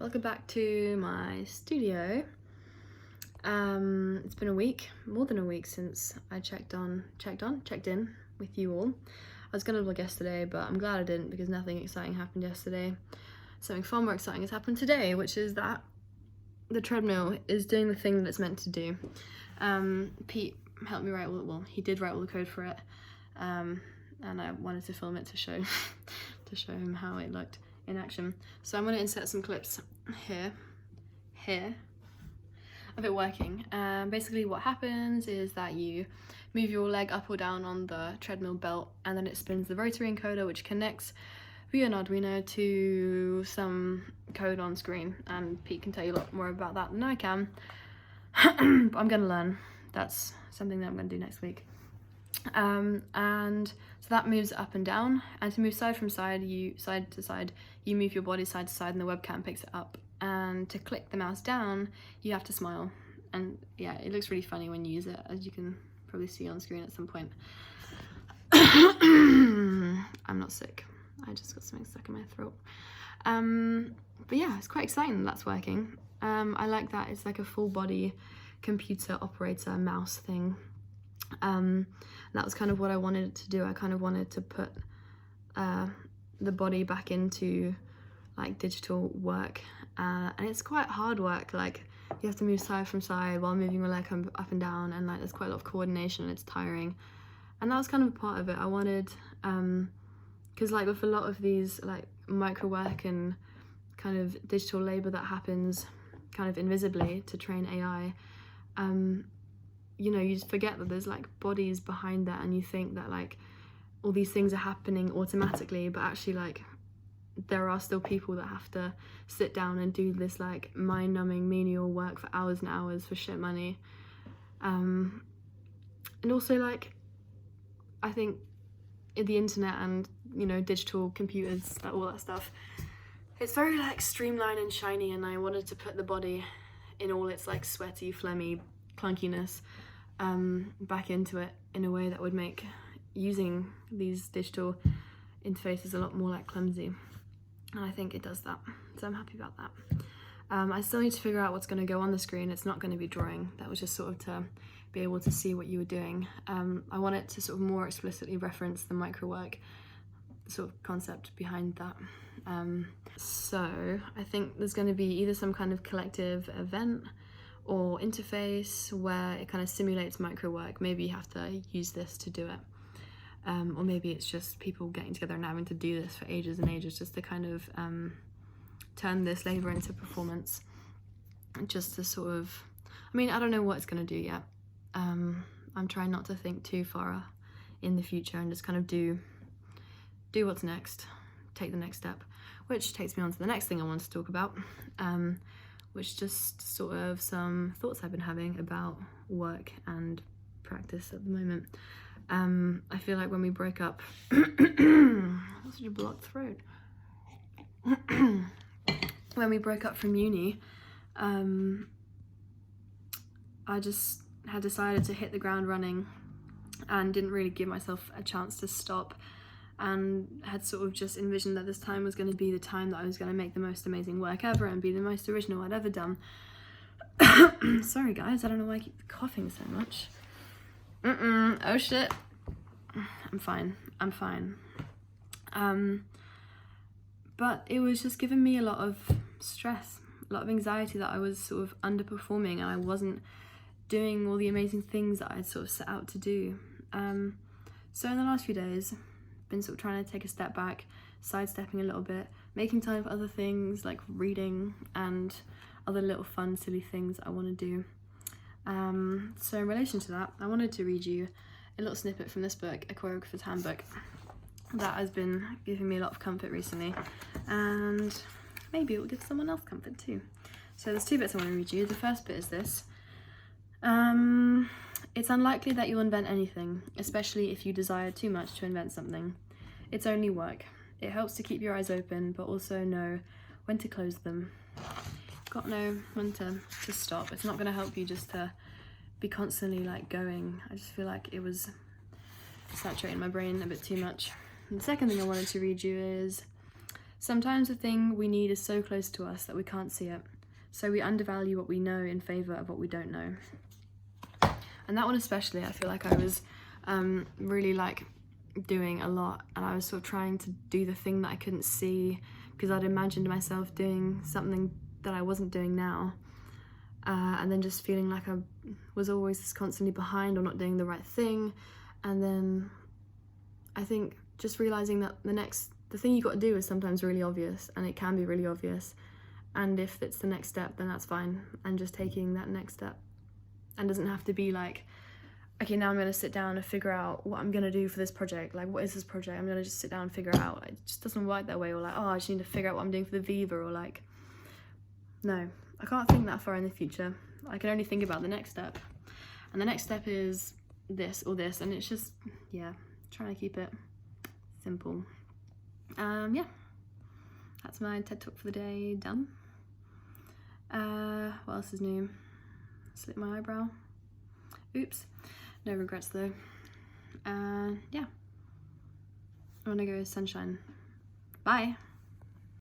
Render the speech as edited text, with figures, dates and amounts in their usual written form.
Welcome back to my studio. It's been a week, more than a week since I checked in with you all. I was gonna vlog yesterday, but I'm glad I didn't because nothing exciting happened yesterday. Something far more exciting has happened today, which is that the treadmill is doing the thing that it's meant to do. Pete helped me write he did write all the code for it, and I wanted to film it to show him how it looked in action. So I'm going to insert some clips here of it working. Basically what happens is that you move your leg up or down on the treadmill belt, and then it spins the rotary encoder, which connects via an Arduino to some code on screen, and Pete can tell you a lot more about that than I can. But I'm going to learn. That's something that I'm going to do next week. And so that moves up and down, and to move side to side, you move your body side to side and the webcam picks it up. And to click the mouse down, you have to smile. And yeah, it looks really funny when you use it, as you can probably see on screen at some point. I'm not sick, I just got something stuck in my throat. But yeah, it's quite exciting that that's working. I like that it's like a full body computer operator mouse thing. That was kind of what I wanted it to do. I kind of wanted to put the body back into like digital work, and it's quite hard work. Like you have to move side from side while moving your leg up and down, and like there's quite a lot of coordination and it's tiring. And that was kind of a part of it. I wanted, because like with a lot of these like micro work and kind of digital labor that happens kind of invisibly to train AI, you know, you just forget that there's like bodies behind that, and you think that like all these things are happening automatically, but actually like there are still people that have to sit down and do this like mind-numbing menial work for hours and hours for shit money. And also like I think the internet and, you know, digital computers, like all that stuff, it's very like streamlined and shiny, and I wanted to put the body in all its like sweaty, phlegmy clunkiness back into it in a way that would make using these digital interfaces a lot more like clumsy, and I think it does that, so I'm happy about that. I still need to figure out what's going to go on the screen. It's not going to be drawing, that was just sort of to be able to see what you were doing. I want it to sort of more explicitly reference the micro work sort of concept behind that. So I think there's going to be either some kind of collective event or interface where it kind of simulates micro work. Maybe you have to use this to do it, or maybe it's just people getting together and having to do this for ages and ages just to kind of turn this labor into performance, just to sort of, I mean, I don't know what it's going to do yet. I'm trying not to think too far in the future and just kind of do what's next, take the next step, which takes me on to the next thing I want to talk about, which just sort of some thoughts I've been having about work and practice at the moment. I feel like when we broke up, that's such a blocked throat. When we broke up from uni, I just had decided to hit the ground running and didn't really give myself a chance to stop, and had sort of just envisioned that this time was going to be the time that I was going to make the most amazing work ever and be the most original I'd ever done. Sorry guys, I don't know why I keep coughing so much. Oh shit. I'm fine. But it was just giving me a lot of stress, a lot of anxiety that I was sort of underperforming and I wasn't doing all the amazing things that I'd sort of set out to do. So in the last few days, been sort of trying to take a step back, sidestepping a little bit, making time for other things like reading and other little fun, silly things that I want to do. So in relation to that, I wanted to read you a little snippet from this book, A Choreographer's Handbook, that has been giving me a lot of comfort recently, and maybe it will give someone else comfort too. So there's two bits I want to read you. The first bit is this. It's unlikely that you'll invent anything, especially if you desire too much to invent something. It's only work. It helps to keep your eyes open, but also know when to close them. Got to know when to stop. It's not going to help you just to be constantly like going. I just feel like it was saturating my brain a bit too much. And the second thing I wanted to read you is Sometimes the thing we need is so close to us that we can't see it. So we undervalue what we know in favour of what we don't know. And that one especially, I feel like I was really like doing a lot, and I was sort of trying to do the thing that I couldn't see because I'd imagined myself doing something that I wasn't doing now. And then just feeling like I was always constantly behind or not doing the right thing. And then I think just realising that the thing you got to do is sometimes really obvious, and it can be really obvious. And if it's the next step, then that's fine. And just taking that next step. And doesn't have to be like, okay, now I'm going to sit down and figure out what I'm going to do for this project. Like, what is this project? I'm going to just sit down and figure it out. It just doesn't work that way. Or like, oh, I just need to figure out what I'm doing for the Viva. Or like, no, I can't think that far in the future. I can only think about the next step. And the next step is this or this. And it's just, yeah, trying to keep it simple. Yeah, that's my TED Talk for the day done. What else is new? Slit my eyebrow. Oops. No regrets though. Yeah. I wanna go sunshine. Bye.